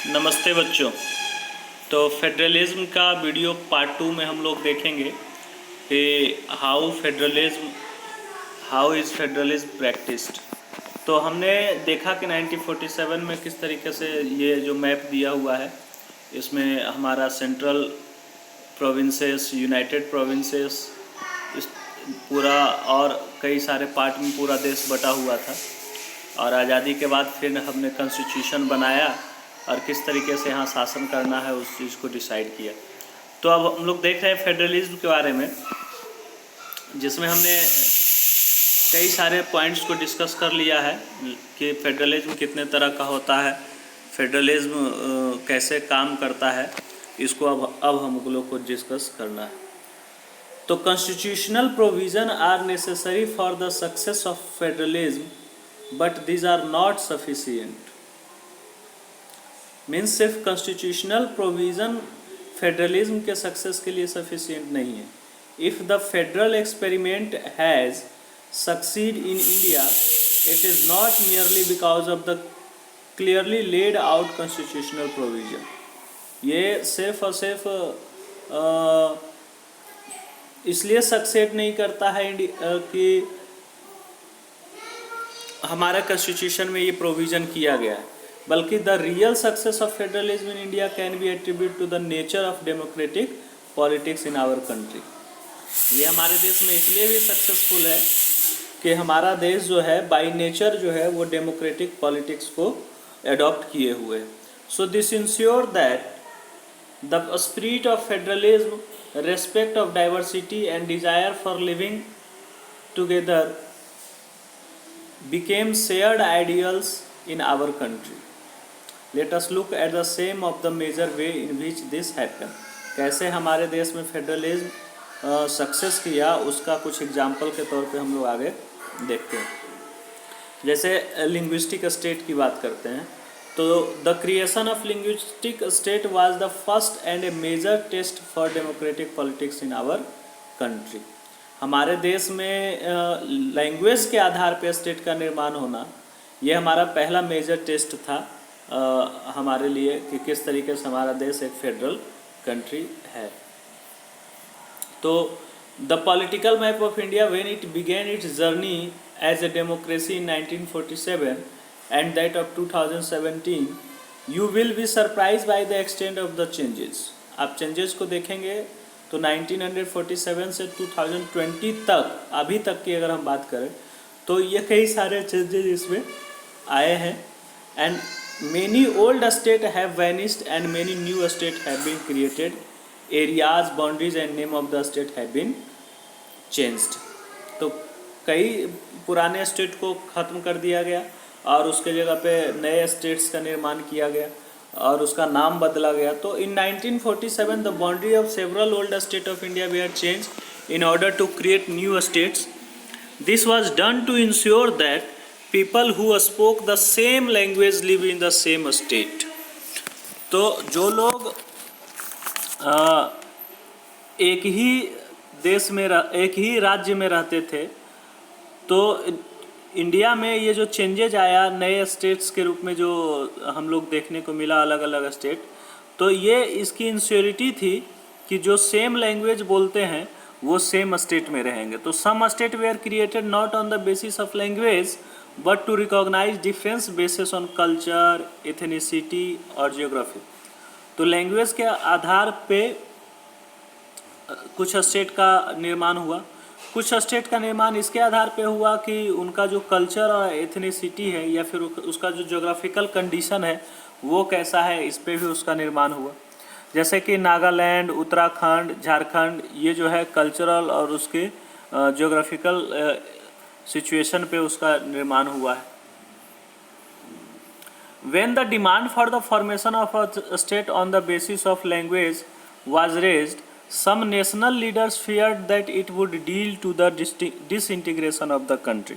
नमस्ते बच्चों। तो फेडरलिज्म का वीडियो पार्ट 2 में हम लोग देखेंगे कि हाउ इज़ फेडरलिज्म प्रैक्टिस्ड। तो हमने देखा कि 1947 में किस तरीके से ये जो मैप दिया हुआ है, इसमें हमारा सेंट्रल प्रोविंसेस, यूनाइटेड प्रोविंसेस, इस पूरा और कई सारे पार्ट में पूरा देश बटा हुआ था। और आज़ादी के बाद फिर हमने कॉन्स्टिट्यूशन बनाया और किस तरीके से यहाँ शासन करना है उस चीज़ को डिसाइड किया। तो अब हम लोग देख रहे हैं फेडरलिज्म के बारे में, जिसमें हमने कई सारे पॉइंट्स को डिस्कस कर लिया है कि फेडरलिज्म कितने तरह का होता है, फेडरलिज्म कैसे काम करता है। इसको अब हम लोग को डिस्कस करना है। तो constitutional provision are necessary for the success of federalism but these are not sufficient. Means सिर्फ कॉन्स्टिट्यूशनल प्रोविज़न फेडरलिज्म के सक्सेस के लिए सफिशिएंट नहीं है। If the federal experiment has succeed in India it is not merely because of the clearly laid out constitutional provision. ये सिर्फ और सिर्फ इसलिए सक्सेड नहीं करता है कि हमारा कॉन्स्टिट्यूशन में ये प्रोविज़न किया गया है, बल्कि the real success of federalism in India can be attribute to the nature of democratic politics in our country. ये हमारे देश में इसलिए भी सक्सेसफुल है कि हमारा देश जो है बाय नेचर जो है वो डेमोक्रेटिक पॉलिटिक्स को एडॉप्ट किए हुए है। So this ensure that the spirit of federalism, respect of diversity and desire for living together became shared ideals in our country. Let us look at the same of the major way in which this happened. कैसे हमारे देश में federalism success किया, उसका कुछ example के तौर पे हम लोग आगे देखते हैं। जैसे लिंग्विस्टिक स्टेट की बात करते हैं, तो the creation of linguistic state was the first and a major test for democratic politics in our country. हमारे देश में लैंग्वेज के आधार पर स्टेट का निर्माण होना, ये हमारा पहला मेजर टेस्ट था हमारे लिए कि किस तरीके से हमारा देश एक फेडरल कंट्री है। तो the political map of India when it began its journey as a democracy in 1947 and that of 2017, you will be surprised by the extent of the changes. आप चेंजेस को देखेंगे तो 1947 से 2020 तक, अभी तक की अगर हम बात करें तो ये कई सारे चेंजेस इसमें आए हैं। And many old state have vanished and many new state have been created. Areas, boundaries and name of the state have been changed. तो कई पुराने स्टेट को ख़त्म कर दिया गया और उसके जगह पे नए स्टेट्स का निर्माण किया गया और उसका नाम बदला गया। तो in 1947 the boundary of several old state of India were change in order to create new states. This was done to ensure that people who spoke the same language live in the same state. तो जो लोग एक ही देश में एक ही राज्य में रहते थे, तो इंडिया में ये जो चेंजेज आया नए स्टेट्स के रूप में जो हम लोग देखने को मिला, अलग अलग स्टेट, तो ये इसकी इंश्योरिटी थी कि जो सेम लैंग्वेज बोलते हैं वो सेम स्टेट में रहेंगे। तो some state were created not on the basis of language but to recognise difference basis on culture, ethnicity और जियोग्राफी। तो लैंग्वेज के आधार पे कुछ स्टेट का निर्माण हुआ। कुछ स्टेट का निर्माण इसके आधार पे हुआ कि उनका जो कल्चर और एथनिसिटी है या फिर उसका जो ज्योग्राफिकल कंडीशन है वो कैसा है, इस पे भी उसका निर्माण हुआ। जैसे कि नागालैंड, उत्तराखंड, झारखंड, ये जो है कल्चरल और उसके ज्योग्राफिकल सिचुएशन पे उसका निर्माण हुआ है। When the demand for the formation of a state on the basis of language was raised, some national leaders feared that it would lead to the disintegration of the country.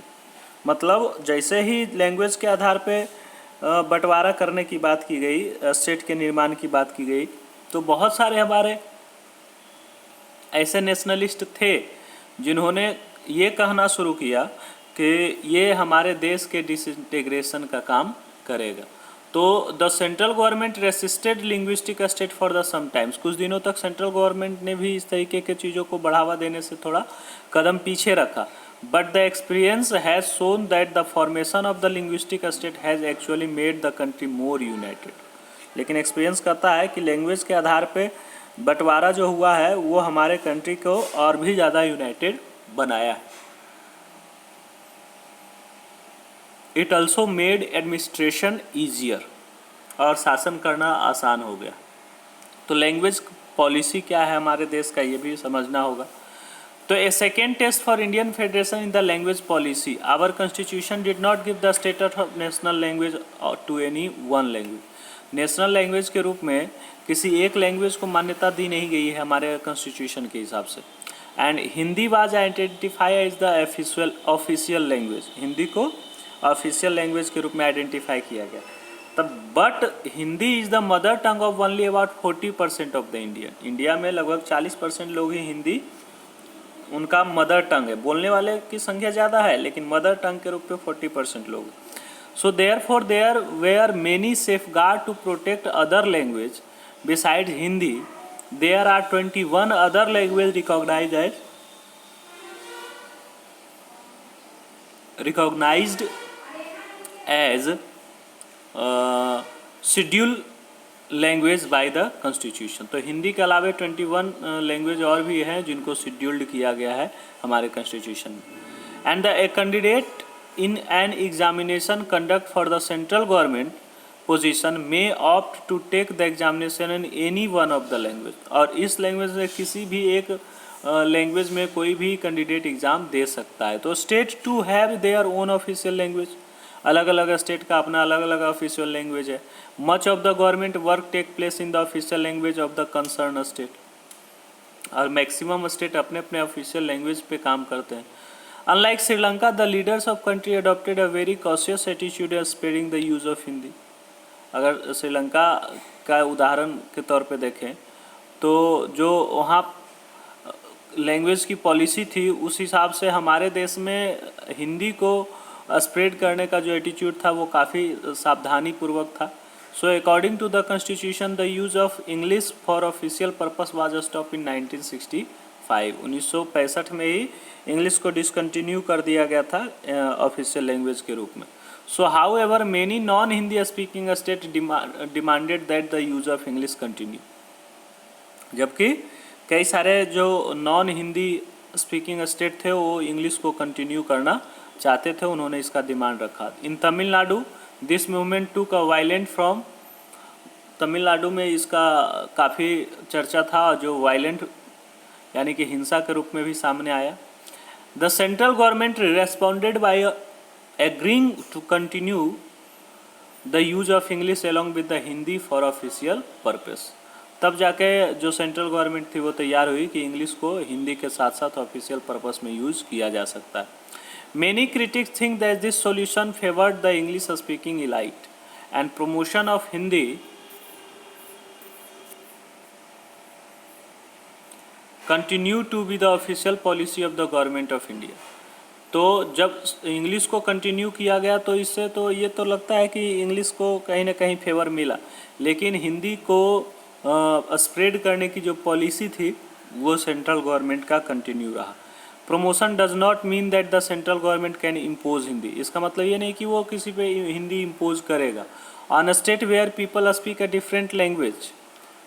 मतलब जैसे ही language के आधार पे बंटवारा करने की बात की गई, स्टेट के निर्माण की बात की गई, तो बहुत सारे हमारे ऐसे नेशनलिस्ट थे जिन्होंने ये कहना शुरू किया कि ये हमारे देश के डिसइंटीग्रेशन का काम करेगा। तो the central government resisted linguistic state for the some times, कुछ दिनों तक सेंट्रल गवर्नमेंट ने भी इस तरीके के चीज़ों को बढ़ावा देने से थोड़ा कदम पीछे रखा. But the experience has shown that the formation of the linguistic state has actually made the country more United. लेकिन एक्सपीरियंस कहता है कि लैंग्वेज के आधार पे बंटवारा जो हुआ है वो हमारे कंट्री को और भी ज़्यादा यूनाइटेड बनाया है. It also made administration easier, और शासन करना आसान हो गया. तो लैंग्वेज पॉलिसी क्या है हमारे देश का, ये भी समझना होगा. तो a second test for Indian federation in the language policy, our constitution did not give the status of national language to any one language. National language के रूप में किसी एक लैंग्वेज को मान्यता दी नहीं गई है हमारे कॉन्स्टिट्यूशन के हिसाब से. And Hindi was identify as the official language, Hindi को ऑफिशियल लैंग्वेज के रूप में आइडेंटिफाई किया गया. तब but Hindi is the mother tongue of only about 40% of the Indian. India में लगभग 40% लोग ही हिंदी उनका मदर टंग है. बोलने वाले की संख्या ज़्यादा है लेकिन मदर टंग के रूप में 40% लोग. So therefore there were many safeguard to protect other language beside Hindi. There are 21 other language recognized as schedule language by the constitution. तो हिंदी के अलावा 21 लैंग्वेज और भी हैं जिनको शेड्यूल्ड किया गया है हमारे कॉन्स्टिट्यूशन में. And the candidate in an examination conduct for the central government position may opt to take the examination in any one of the language. और इस लैंग्वेज में किसी भी एक लैंग्वेज में कोई भी कैंडिडेट एग्ज़ाम दे सकता है. तो state to have their own official language, अलग अलग स्टेट का अपना अलग अलग ऑफिशियल लैंग्वेज है. Much of the government work take place in the official language of the concern state. और मैक्सिमम स्टेट अपने अपने ऑफिशियल लैंग्वेज पे काम करते हैं. Unlike Sri Lanka, the leaders of country adopted a very cautious attitude in spreading the use of Hindi. अगर श्रीलंका का उदाहरण के तौर पे देखें तो जो वहाँ लैंग्वेज की पॉलिसी थी उस हिसाब से हमारे देश में हिंदी को स्प्रेड करने का जो एटीट्यूड था वो काफ़ी सावधानी पूर्वक था. So according to the constitution the use of English for official purpose was stop in 1965. 1965 में ही इंग्लिश को डिसकंटिन्यू कर दिया गया था ऑफिशियल लैंग्वेज के रूप में. So how ever many non Hindi speaking state demanded that the use of English continue. जबकि कई सारे जो नॉन हिंदी स्पीकिंग स्टेट थे वो इंग्लिश को कंटिन्यू करना चाहते थे, उन्होंने इसका डिमांड रखा. इन तमिलनाडु दिस मूवमेंट टू का वायलेंट फ्रॉम, तमिलनाडु में इसका काफ़ी चर्चा था जो वायलेंट यानी कि हिंसा के रूप में भी सामने आया. The central government responded by agreeing to continue the use of English along with the Hindi for official purpose. तब जाके जो सेंट्रल गवर्नमेंट थी वो तैयार हुई कि इंग्लिश को हिंदी के साथ साथ ऑफिशियल पर्पस में यूज़ किया जा सकता है. Many critics think that this solution favoured the English speaking elite and promotion of Hindi continue to be the official policy of the government of India. तो जब इंग्लिश को कंटिन्यू किया गया तो इससे तो ये तो लगता है कि इंग्लिश को कहीं ना कहीं फेवर मिला, लेकिन हिंदी को स्प्रेड करने की जो पॉलिसी थी वो सेंट्रल गवर्नमेंट का कंटिन्यू रहा. Promotion does not mean that the central government can impose Hindi. इसका मतलब ये नहीं कि वो किसी पे हिंदी इम्पोज करेगा. On state where people speak a different language,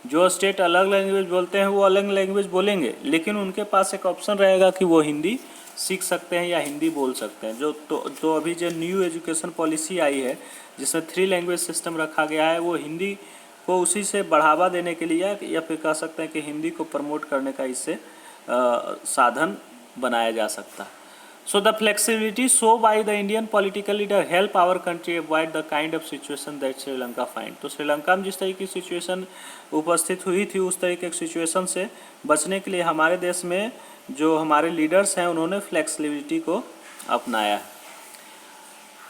जो स्टेट अलग लैंग्वेज बोलते हैं वो अलग लैंग्वेज बोलेंगे, लेकिन उनके पास एक ऑप्शन रहेगा कि वो हिंदी सीख सकते हैं या हिंदी बोल सकते हैं. जो तो अभी जो न्यू एजुकेशन पॉलिसी आई है जिसमें 3 लैंग्वेज सिस्टम रखा गया है वो हिंदी को उसी से बढ़ावा देने के लिए या फिर कह सकते हैं कि हिंदी को प्रमोट करने का इससे साधन बनाया जा सकता है. So the flexibility show by the Indian political leader help our country avoid the kind of situation that Sri Lanka find. तो श्रीलंका में जिस तरीके की सिचुएशन उपस्थित हुई थी उस तरीके की सिचुएशन से बचने के लिए हमारे देश में जो हमारे लीडर्स हैं उन्होंने फ्लेक्सिबिलिटी को अपनाया है.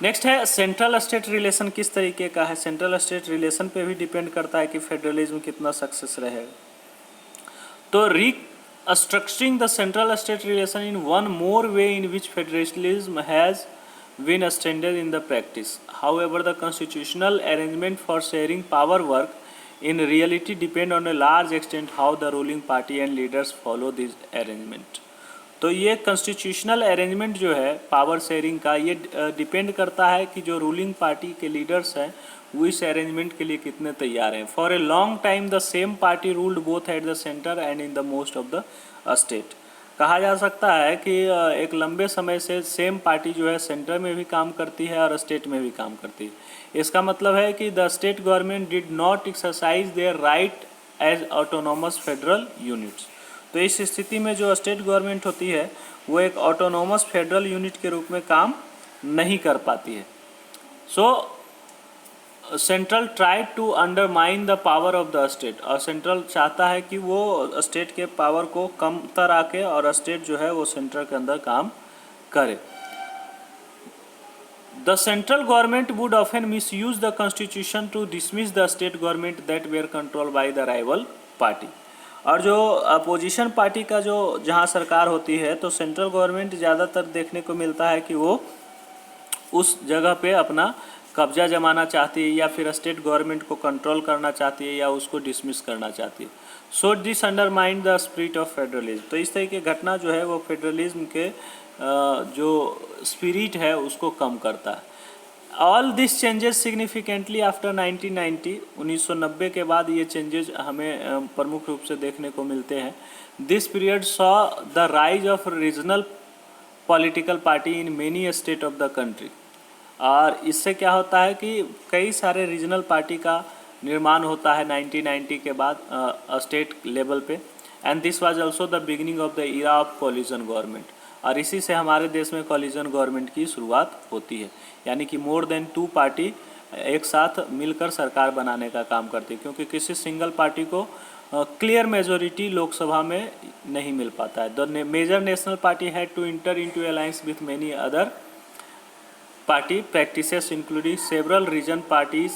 नेक्स्ट है सेंट्रल स्टेट रिलेशन किस तरीके का है. सेंट्रल स्टेट रिलेशन पे भी डिपेंड करता है कि फेडरलिज्म कितना सक्सेस रहेगा. तो restructuring the central state relation in one more way in which federalism has been extended in the practice. However, the constitutional arrangement for sharing power work in reality depend on a large extent how the ruling party and leaders follow this arrangement. तो ये constitutional arrangement जो है power sharing का, ये depend करता है कि जो रूलिंग पार्टी के लीडर्स हैं वो इस अरेंजमेंट के लिए कितने तैयार हैं. For a long time the same party ruled both at the centre and in the most of the state. कहा जा सकता है कि एक लंबे समय से सेम पार्टी जो है सेंटर में भी काम करती है और स्टेट में भी काम करती है. इसका मतलब है कि the state government did not exercise their right as autonomous federal units. तो इस स्थिति में जो स्टेट गवर्नमेंट होती है वो एक ऑटोनोमस फेडरल यूनिट के रूप में काम नहीं कर पाती है. So central try to undermine the power of the state, और सेंट्रल चाहता है कि वो स्टेट के पावर को कम तर आके और स्टेट जो है वो सेंटर के अंदर काम करे. The central government would often misuse the constitution to dismiss the state government that were control by the rival party. और जो अपोजिशन पार्टी का जो जहाँ सरकार होती है तो सेंट्रल गवर्नमेंट ज़्यादातर देखने को मिलता है कि वो उस जगह पे अपना कब्जा जमाना चाहती है या फिर स्टेट गवर्नमेंट को कंट्रोल करना चाहती है या उसको डिसमिस करना चाहती है. So this undermine the spirit of federalism. तो इस तरह की घटना जो है वो फेडरलिज्म के जो स्पिरिट है उसको कम करता है. All this changes significantly after 1990, 1990 के बाद ये चेंजेस हमें प्रमुख रूप से देखने को मिलते हैं. This period saw the rise of regional political party in many state of the country. और इससे क्या होता है कि कई सारे रीजनल पार्टी का निर्माण होता है 1990 के बाद स्टेट लेवल पे. And this was also the beginning of the era of collision government. और इसी से हमारे देश में कोलिजन गवर्नमेंट की शुरुआत होती है, यानी कि मोर देन 2 पार्टी एक साथ मिलकर सरकार बनाने का काम करती है, क्योंकि किसी सिंगल पार्टी को क्लियर मेजोरिटी लोकसभा में नहीं मिल पाता है. The major national party had to enter into alliance with many other party practices including several region parties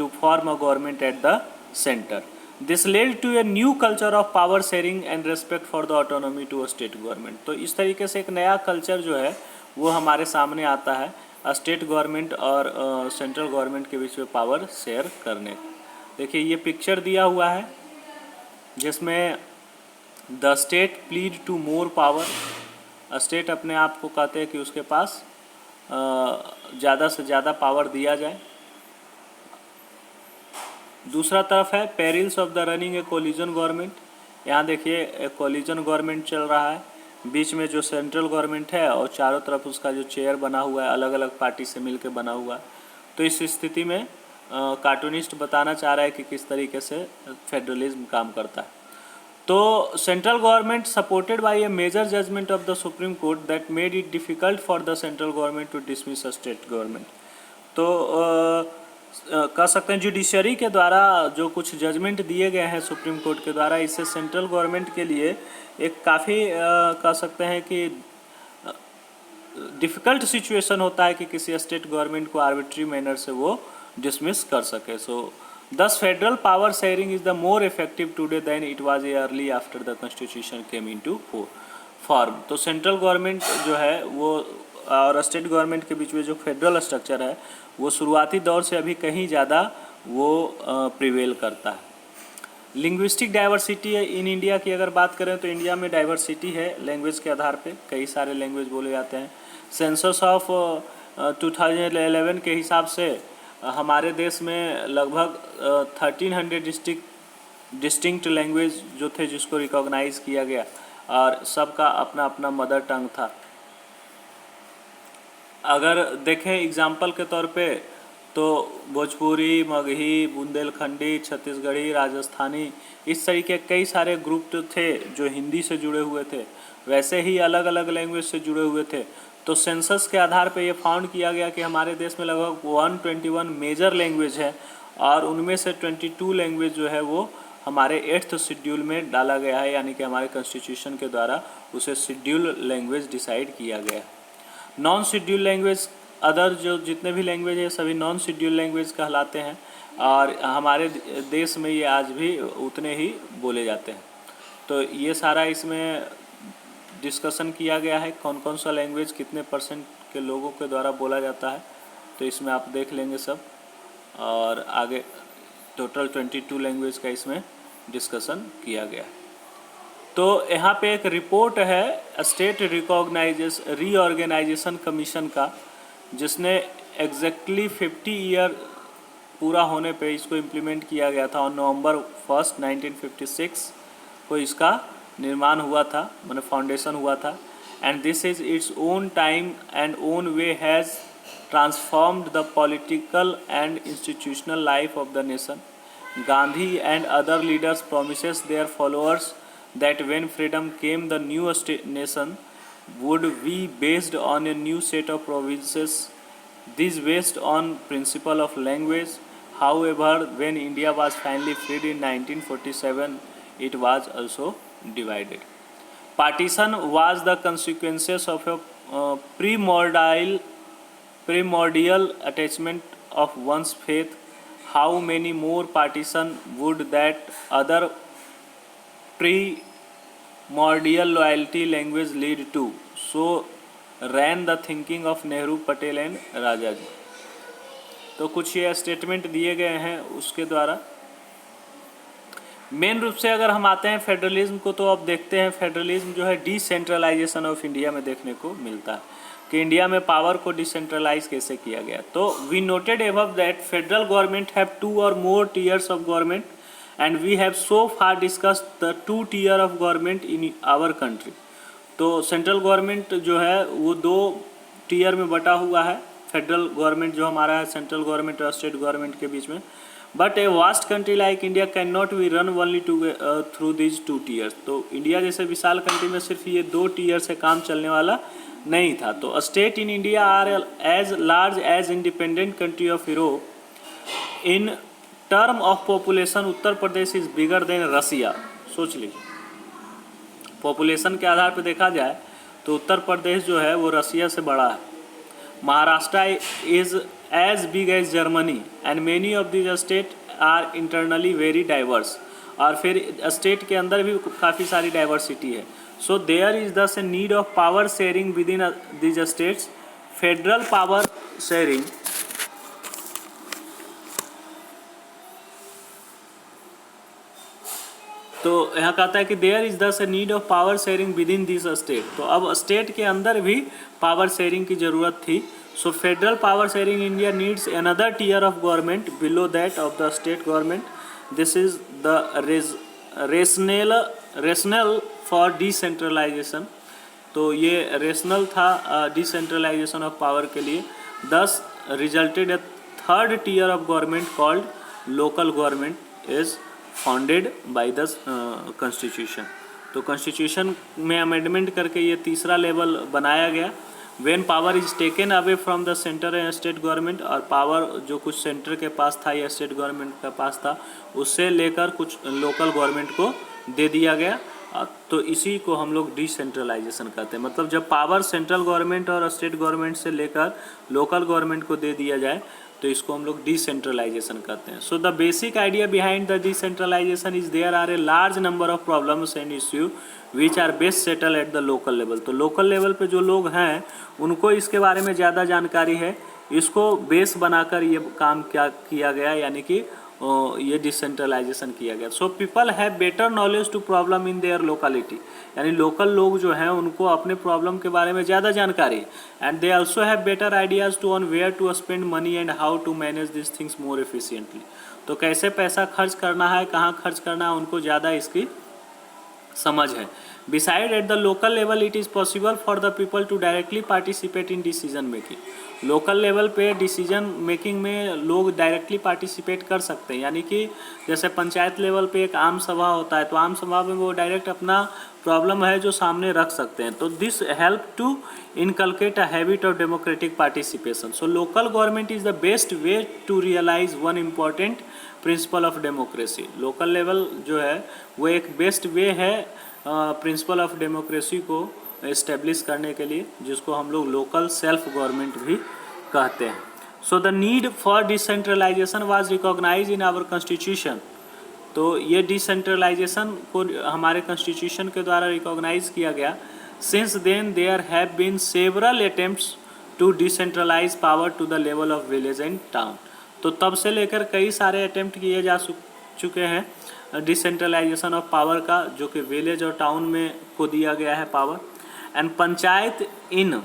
to form a government at the center. This led to a new culture of power sharing and respect for the autonomy to a state government. तो इस तरीके से एक नया culture जो है वो हमारे सामने आता है स्टेट गवर्नमेंट और सेंट्रल गवर्नमेंट के बीच में पावर शेयर करने. देखिए ये पिक्चर दिया हुआ है जिसमें the state plead to more power. State अपने आप को कहते हैं कि उसके पास ज़्यादा से ज़्यादा पावर दिया जाए. दूसरा तरफ है perils of the running A collision government. यहाँ देखिए एक कोलिजन गवर्नमेंट चल रहा है, बीच में जो सेंट्रल गवर्नमेंट है और चारों तरफ उसका जो चेयर बना हुआ है अलग अलग पार्टी से मिलकर बना हुआ है. तो इस स्थिति में कार्टूनिस्ट बताना चाह रहा है कि किस तरीके से फेडरलिज्म काम करता है. तो central government supported by a major judgement of the Supreme Court that made it difficult for the central government to dismiss state government. तो कह सकते हैं जुडिशरी के द्वारा जो कुछ जजमेंट दिए गए हैं सुप्रीम कोर्ट के द्वारा, इससे सेंट्रल गवर्नमेंट के लिए एक काफ़ी कह सकते हैं कि डिफ़िकल्ट सिचुएशन होता है कि किसी स्टेट गवर्नमेंट को आर्बिट्री मैनर से वो डिसमिस कर सके. सो Thus, federal power sharing is the more effective today than it was early after the constitution came into form. तो सेंट्रल गवर्नमेंट जो है वो और स्टेट गवर्नमेंट के बीच में जो फेडरल स्ट्रक्चर है वो शुरुआती दौर से अभी कहीं ज़्यादा वो प्रिवेल करता है. लिंग्विस्टिक डाइवर्सिटी इन इंडिया की अगर बात करें तो इंडिया में डाइवर्सिटी है लैंग्वेज के आधार पे, कई सारे लैंग्वेज बोले जाते हैं. सेंसस ऑफ 2011 के हिसाब से हमारे देश में लगभग 1300 डिस्टिंक्ट लैंग्वेज जो थे जिसको रिकॉग्नाइज किया गया और सबका अपना अपना मदर टंग था. अगर देखें एग्जाम्पल के तौर पे तो भोजपुरी, मगही, बुंदेलखंडी, छत्तीसगढ़ी, राजस्थानी, इस तरीके कई सारे ग्रुप थे जो हिंदी से जुड़े हुए थे, वैसे ही अलग अलग लैंग्वेज से जुड़े हुए थे. तो सेंसस के आधार पे ये फाउंड किया गया कि हमारे देश में लगभग 121 मेजर लैंग्वेज है और उनमें से 22 लैंग्वेज जो है वो हमारे 8th शेड्यूल में डाला गया है, यानी कि हमारे कॉन्स्टिट्यूशन के द्वारा उसे शेड्यूल लैंग्वेज डिसाइड किया गया है. नॉन शेड्यूल लैंग्वेज अदर जो जितने भी लैंग्वेज है सभी नॉन शेड्यूल लैंग्वेज कहलाते हैं और हमारे देश में ये आज भी उतने ही बोले जाते हैं. तो ये सारा इसमें डिस्कशन किया गया है कौन कौन सा लैंग्वेज कितने % के लोगों के द्वारा बोला जाता है। तो इसमें आप देख लेंगे सब, और आगे टोटल 22 लैंग्वेज का इसमें डिस्कशन किया गया है। तो यहाँ पे एक रिपोर्ट है स्टेट रीऑर्गेनाइजेशन कमीशन का, जिसने एग्जैक्टली 50 ईयर पूरा होने पे इसको इम्प्लीमेंट किया गया था। और नवंबर 1, 1956 को इसका निर्माण हुआ था, मैंने फाउंडेशन हुआ था। And this is its own time and own way has transformed the political and institutional life of the nation. Gandhi and other leaders promises their followers that when freedom came, the new nation would be based on a new set of provinces. This based on principle of language. However, when India was finally freed in 1947, it was also divided. Partition was the consequences of a primordial attachment of one's faith. How many more partition would that other primordial loyalty language lead to? So ran the thinking of Nehru, Patel and Raja जी। तो कुछ ये statement दिए गए हैं उसके द्वारा। Main रूप से अगर हम आते हैं फेडरलिज्म को, तो अब देखते हैं फेडरलिज्म जो है डिसेंट्रलाइजेशन ऑफ इंडिया में देखने को मिलता है कि इंडिया में पावर को डिसेंट्रलाइज कैसे किया गया। तो we noted above that federal government have 2 और more tiers of government and we have so far discussed the 2 tier of government in our country. तो सेंट्रल गवर्नमेंट जो है वो 2 टीयर में बटा हुआ है। फेडरल गवर्नमेंट जो हमारा है सेंट्रल गवर्नमेंट और स्टेट गवर्नमेंट के बीच में। But a vast country like India can not be run only through these 2 tears. तो इंडिया जैसे विशाल कंट्री में सिर्फ ये 2 टीयर से काम चलने वाला नहीं था। तो state in India are as large as independent country of Europe. In term of population Uttar Pradesh is bigger than Russia. सोच लीजिए, पॉपुलेशन के आधार पर देखा जाए तो उत्तर प्रदेश जो है वो रसिया से बड़ा है। Maharashtra is as big as Germany and many of this state are internally very diverse. और फिर स्टेट के अंदर भी काफ़ी सारी डाइवर्सिटी है। So there is thus a need of power sharing within these states. Federal power sharing तो यहाँ कहता है कि देयर इज दस a need of power sharing with in this state. तो अब स्टेट के अंदर भी पावर शेयरिंग की ज़रूरत थी। So federal power sharing India needs another tier of government below that of the state government. This is the rational for decentralisation. तो ये रेशनल था डिसेंट्रलाइजेशन ऑफ पावर के लिए। This resulted a third tier of government called local government is founded by the constitution. तो constitution में amendment करके ये तीसरा लेवल बनाया गया। When power is taken away from the centre and state government. और पावर जो कुछ सेंटर के पास था या स्टेट गवर्नमेंट के पास था उससे लेकर कुछ लोकल गवर्नमेंट को दे दिया गया। तो इसी को हम लोग डिसेंट्रलाइजेशन कहते हैं। मतलब जब पावर सेंट्रल गवर्नमेंट और स्टेट गवर्नमेंट से लेकर लोकल गवर्नमेंट को दे दिया जाए तो इसको हम लोग डिसेंट्रलाइजेशन कहते हैं। So the basic idea behind the decentralisation is there are a large number of problems and issue which are best settle at the local level. तो लोकल लेवल पे जो लोग हैं उनको इसके बारे में ज़्यादा जानकारी है। इसको बेस बनाकर ये काम क्या किया गया, यानी कि ये डिसेंट्रलाइजेशन किया गया। So people have better knowledge to problem in their locality. यानी लोकल लोग जो हैं उनको अपने प्रॉब्लम के बारे में ज़्यादा जानकारी and they also have better ideas to on where to spend money and how to manage this things more efficiently. तो कैसे पैसा खर्च करना है, कहाँ खर्च करना है, उनको ज़्यादा इसकी समझ है। Beside at the local level it is possible for the people to directly participate in decision making. Local level पे डिसीजन मेकिंग में लोग डायरेक्टली पार्टिसिपेट कर सकते हैं। यानी कि जैसे पंचायत लेवल पे एक आम सभा होता है तो आम सभा में वो डायरेक्ट अपना प्रॉब्लम है जो सामने रख सकते हैं। तो this help to inculcate a habit of democratic participation. So local government is the best way to realise one important principle of democracy. Local level जो है वो एक बेस्ट वे है प्रिंसिपल ऑफ डेमोक्रेसी को इस्टेब्लिश करने के लिए, जिसको हम लोग लोकल सेल्फ गवर्नमेंट भी कहते हैं। So the need for decentralisation was recognise in our constitution. तो ये डिसेंट्रलाइजेशन को हमारे कॉन्स्टिट्यूशन के द्वारा रिकॉग्नाइज किया गया। Since then there have been several attempts to decentralise power to the level of village and town. तो तब से लेकर कई सारे अटेम्प्ट किए जा चुके हैं डिसेंट्रलाइजेशन ऑफ पावर का, जो कि विलेज और टाउन में को दिया गया है power. And panchayat in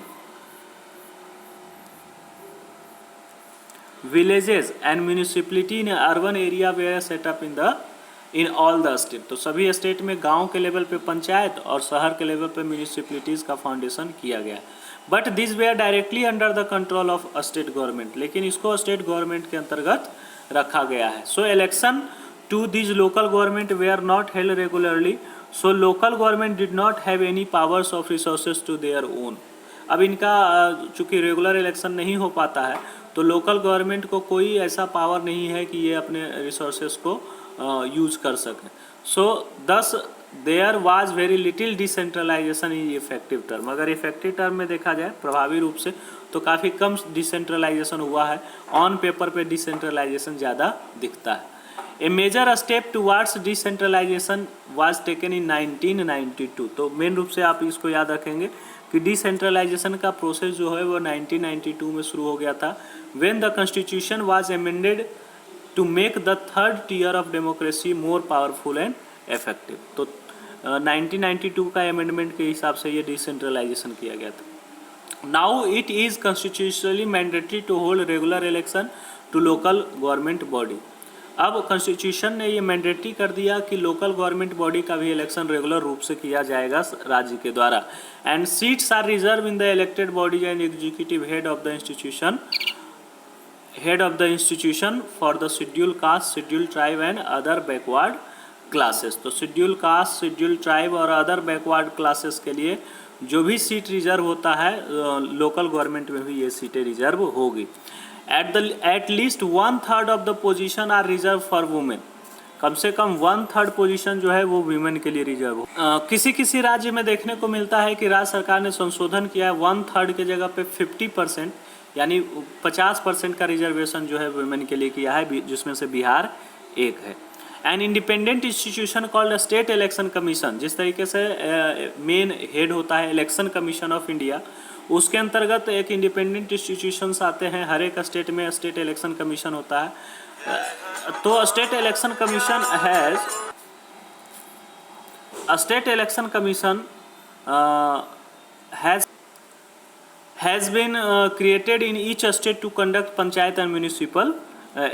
villages and municipality in urban area were set up in all the state। तो सभी स्टेट में गांव के लेवल पे पंचायत और शहर के लेवल पे म्यूनिसिपलिटीज़ का फाउंडेशन किया गया। But this were directly under the control of state government, लेकिन इसको स्टेट गवर्नमेंट के अंतर्गत रखा गया है। So election to this local government were not held regularly, so local government did not have any powers of resources to their own. अब इनका चूँकि रेगुलर इलेक्शन नहीं हो पाता है तो लोकल गवर्नमेंट को कोई ऐसा पावर नहीं है कि ये अपने रिसोर्सेज को यूज कर सके। So this there was very little decentralisation in effective term. अगर इफेक्टिव टर्म में देखा जाए प्रभावी रूप से तो काफ़ी कम डिसेंट्रलाइजेशन हुआ है, ऑन पेपर पे डिसेंट्रलाइजेशन ज़्यादा दिखता है। A major step towards decentralisation was taken in 1992। तो मेन रूप से आप इसको याद रखेंगे कि डिसेंट्रलाइजेशन का प्रोसेस जो है वो 1992 में शुरू हो गया था, when the constitution was amended to make the third tier of democracy more powerful and effective. तो 1992 का अमेंडमेंट के हिसाब से ये डिसेंट्रलाइजेशन किया गया था। Now it is constitutionally mandatory to hold regular election to local government body. अब कॉन्स्टिट्यूशन ने ये मैंडेटरी कर दिया कि लोकल गवर्नमेंट बॉडी का भी इलेक्शन रेगुलर रूप से किया जाएगा राज्य के द्वारा। And seats are reserve in the elected body and executive head of the institution for the schedule caste, schedule tribe and other backward classes. तो शेड्यूल कास्ट, शेड्यूल ट्राइब और अदर बैकवर्ड क्लासेस के लिए जो भी seat reserve होता है local government में भी ये सीटें रिजर्व होगी। At least 1/3 of the position are reserve for women. कम से कम 1/3 पोजीशन जो है वो वीमेन के लिए रिजर्व हो। किसी किसी राज्य में देखने को मिलता है कि राज्य सरकार ने संशोधन किया है, 1/3 के जगह पे 50% यानी 50% का रिजर्वेशन जो है वुमेन के लिए किया है, जिसमें से बिहार एक है। An independent institution called state election commission, जिस तरीके से मेन हेड होता है इलेक्शन कमीशन ऑफ इंडिया, उसके अंतर्गत एक इंडिपेंडेंट इंस्टीट्यूशंस आते हैं। हर एक स्टेट में स्टेट इलेक्शन कमीशन होता है। तो state election commission has been created in each state to conduct panchayat and municipal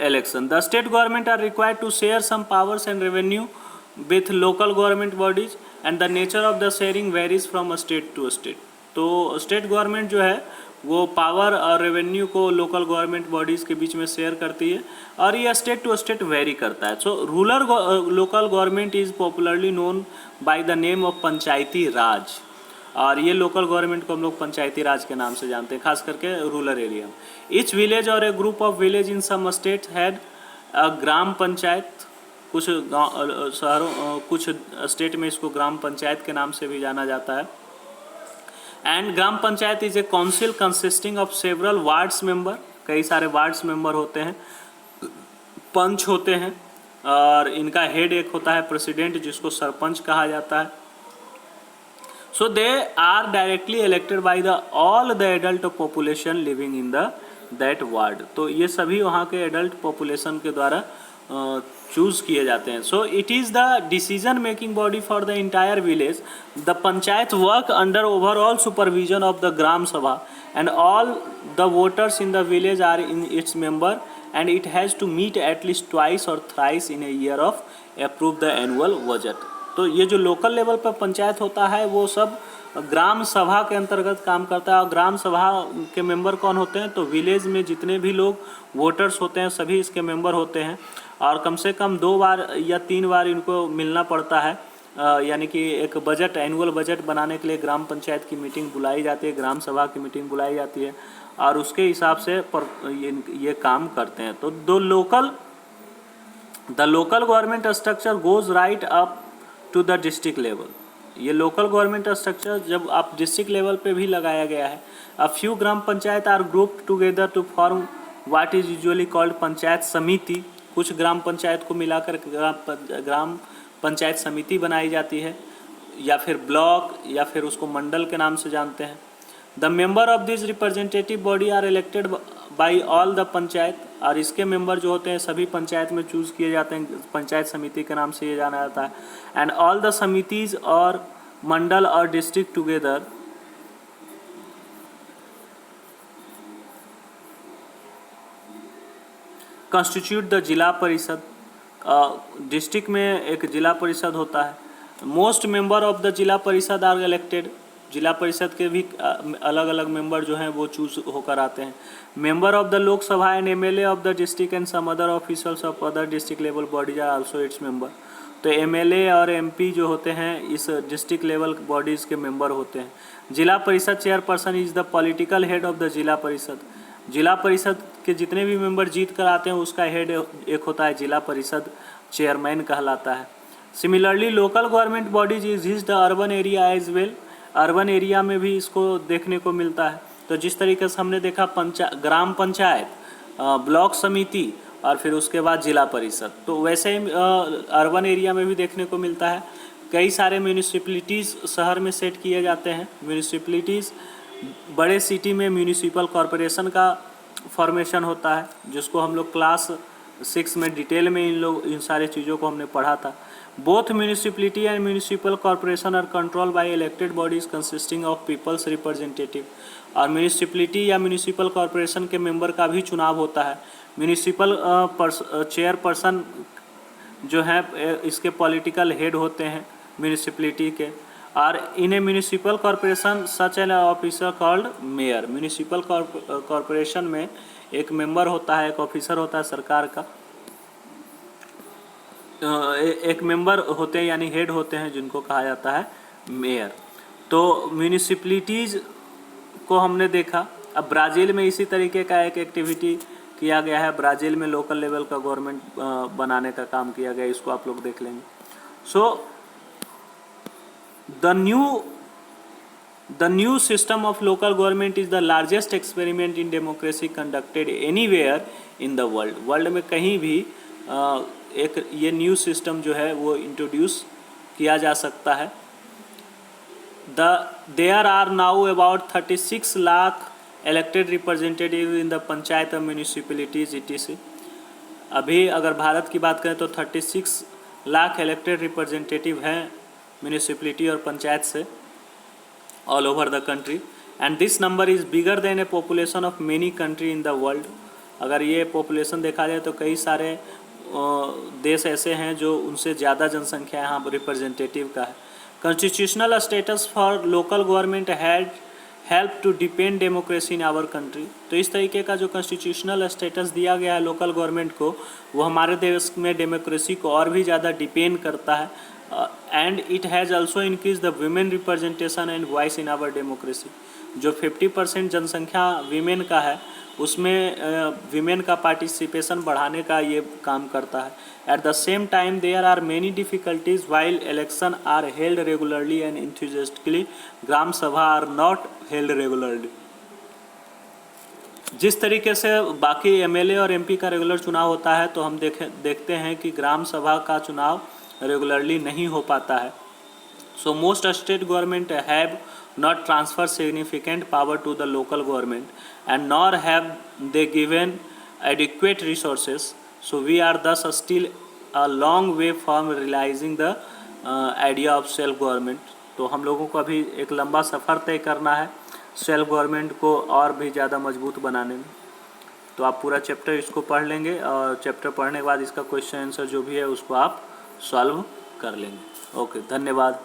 election. The state government are required to share some powers and revenue with local government bodies and the nature of the sharing varies from state to state. तो state government जो है वो power और revenue को local government bodies के बीच में share करती है और ये स्टेट टू स्टेट वेरी करता है। So rural local government is popularly known by the name of Panchayati Raj, और ये लोकल गवर्नमेंट को हम लोग पंचायती राज के नाम से जानते हैं, खास करके रूरल एरिया में। Each village or a group of village in some state had a gram panchayat. कुछ शहरों कुछ स्टेट में इसको ग्राम पंचायत के नाम से भी जाना जाता है। And gram panchayat is a council consisting of several wards member. कई सारे वार्ड्स मेंबर होते हैं, पंच होते हैं, और इनका हेड एक होता है प्रेसिडेंट, जिसको सरपंच कहा जाता है। So they are directly elected by the all the adult population living in that ward. तो ये सभी वहाँ के एडल्ट पॉपुलेशन के द्वारा चूज किए जाते हैं। So it is the decision making body for the entire village. The panchayat work under overall supervision of the gram sabha and all the voters in the village are in its member and it has to meet at least twice or thrice in a year of approve the annual budget. तो ये जो local level पर पंचायत होता है वो सब ग्राम सभा के अंतर्गत काम करता है। और ग्राम सभा के मेंबर कौन होते हैं? तो विलेज में जितने भी लोग वोटर्स होते हैं सभी इसके मेंबर होते हैं, और कम से कम 2 बार या 3 बार इनको मिलना पड़ता है। यानी कि एक बजट, एनुअल बजट बनाने के लिए ग्राम पंचायत की मीटिंग बुलाई जाती है, ग्राम सभा की मीटिंग बुलाई जाती है, और उसके हिसाब से ये काम करते हैं। तो the local government structure goes right up to the district level. ये लोकल गवर्नमेंट स्ट्रक्चर जब आप डिस्ट्रिक्ट लेवल पे भी लगाया गया है। A few gram panchayat are group together to form what is usually called panchayat samiti. कुछ ग्राम पंचायत को मिलाकर ग्राम पंचायत समिति बनाई जाती है, या फिर ब्लॉक, या फिर उसको मंडल के नाम से जानते हैं। The member of this representative body are elected by all the panchayat, और इसके मेंबर जो होते हैं सभी पंचायत में चूज किए जाते हैं, पंचायत समिति के नाम से ये जाना जाता है। एंड ऑल द समितिज और मंडल और district together constitute the Zila परिषद। डिस्ट्रिक्ट में एक जिला परिषद होता है। Most member of the Zila परिषद आर इलेक्टेड, जिला परिषद के भी अलग अलग मेंबर जो हैं वो चूज होकर आते हैं। Member of the Lok Sabha and MLA of the district and some other officers of other district level bodies are also its member. तो एमएलए और एमपी जो होते हैं इस डिस्ट्रिक्ट लेवल बॉडीज़ के मेंबर होते हैं। Zila Parishad chairperson is the political head of the Zila Parishad. जिला परिषद के जितने भी मेंबर जीत कर आते हैं उसका हेड एक होता है जिला परिषद, चेयरमैन कहलाता है। Similarly local government bodies exist the urban area as well. Urban area में भी इसको देखने को मिलता है। तो जिस तरीके से हमने देखा ग्राम पंचायत, ब्लॉक समिति और फिर उसके बाद जिला परिषद, तो वैसे ही अर्बन एरिया में भी देखने को मिलता है। कई सारे म्यूनिसिपैलिटीज़ शहर में सेट किए जाते हैं। म्यूनिसिपैलिटीज़ बड़े सिटी में म्यूनिसिपल कॉरपोरेशन का फॉर्मेशन होता है, जिसको हम लोग क्लास 6 में डिटेल में इन सारे चीज़ों को हमने पढ़ा था। Both municipality and municipal corporation are control by elected bodies consisting of people's representative. और म्यूनिसिपैलिटी या म्यूनिसिपल कॉरपोरेशन के मेंबर का भी चुनाव होता है। म्यूनिसिपल चेयरपर्सन जो है इसके पॉलिटिकल हेड होते हैं म्यूनिसिपैलिटी के। और in a municipal corporation such an officer called mayor. Municipal corporation में एक मेंबर होता है, एक ऑफिसर होता है सरकार का, एक मेंबर होते हैं यानी हेड होते हैं जिनको कहा जाता है मेयर। तो म्यूनिसिपैलिटीज़ को हमने देखा। अब ब्राज़ील में इसी तरीके का एक एक्टिविटी किया गया है। ब्राज़ील में लोकल लेवल का गवर्नमेंट बनाने का काम किया गया, इसको आप लोग देख लेंगे। सो the new system of local government is the largest experiment in democracy conducted anywhere in the world। World में कहीं भी एक ये न्यू सिस्टम जो है वो इंट्रोड्यूस किया जा सकता है। There are now about 36 lakh elected representatives in the panchayat और म्यूनिसिपैलिटीज etc। अभी अगर भारत की बात करें तो 36 लाख इलेक्टेड रिप्रेजेंटेटिव हैं म्यूनिसिपैलिटी और पंचायत से all over the country. And this number is bigger than A population of many country in the world. अगर ये पॉपुलेशन देखा जाए तो कई सारे देश ऐसे हैं जो उनसे ज़्यादा जनसंख्या यहाँ रिप्रेजेंटेटिव का है। Constitutional status for local government had help to depend democracy in our country. तो इस तरीके का जो कॉन्स्टिट्यूशनल स्टेटस दिया गया है लोकल गवर्नमेंट को, वो हमारे देश में डेमोक्रेसी को और भी ज़्यादा डिपेंड करता है। And it has also increase the women representation and voice in our democracy. जो 50% जनसंख्या वीमेन का है उसमें वीमेन का पार्टिसिपेशन बढ़ाने का ये काम करता है। At the same time there are many difficulties while election are held regularly and enthusiastically. Gram sabha are not held regularly. जिस तरीके से बाकी एमएलए और एमपी का रेगुलर चुनाव होता है, तो हम देखते हैं कि ग्राम सभा का चुनाव रेगुलरली नहीं हो पाता है। So most state government have not transfer significant power to the local government and nor have they given adequate resources, so we are thus still a long way from realizing the idea of self government। तो हम लोगों को अभी एक लंबा सफ़र तय करना है सेल्फ गवर्नमेंट को और भी ज़्यादा मजबूत बनाने में। तो आप पूरा चैप्टर इसको पढ़ लेंगे और चैप्टर पढ़ने के बाद इसका क्वेश्चन आंसर जो भी है उसको आप सॉल्व कर लेंगे। ओके, धन्यवाद।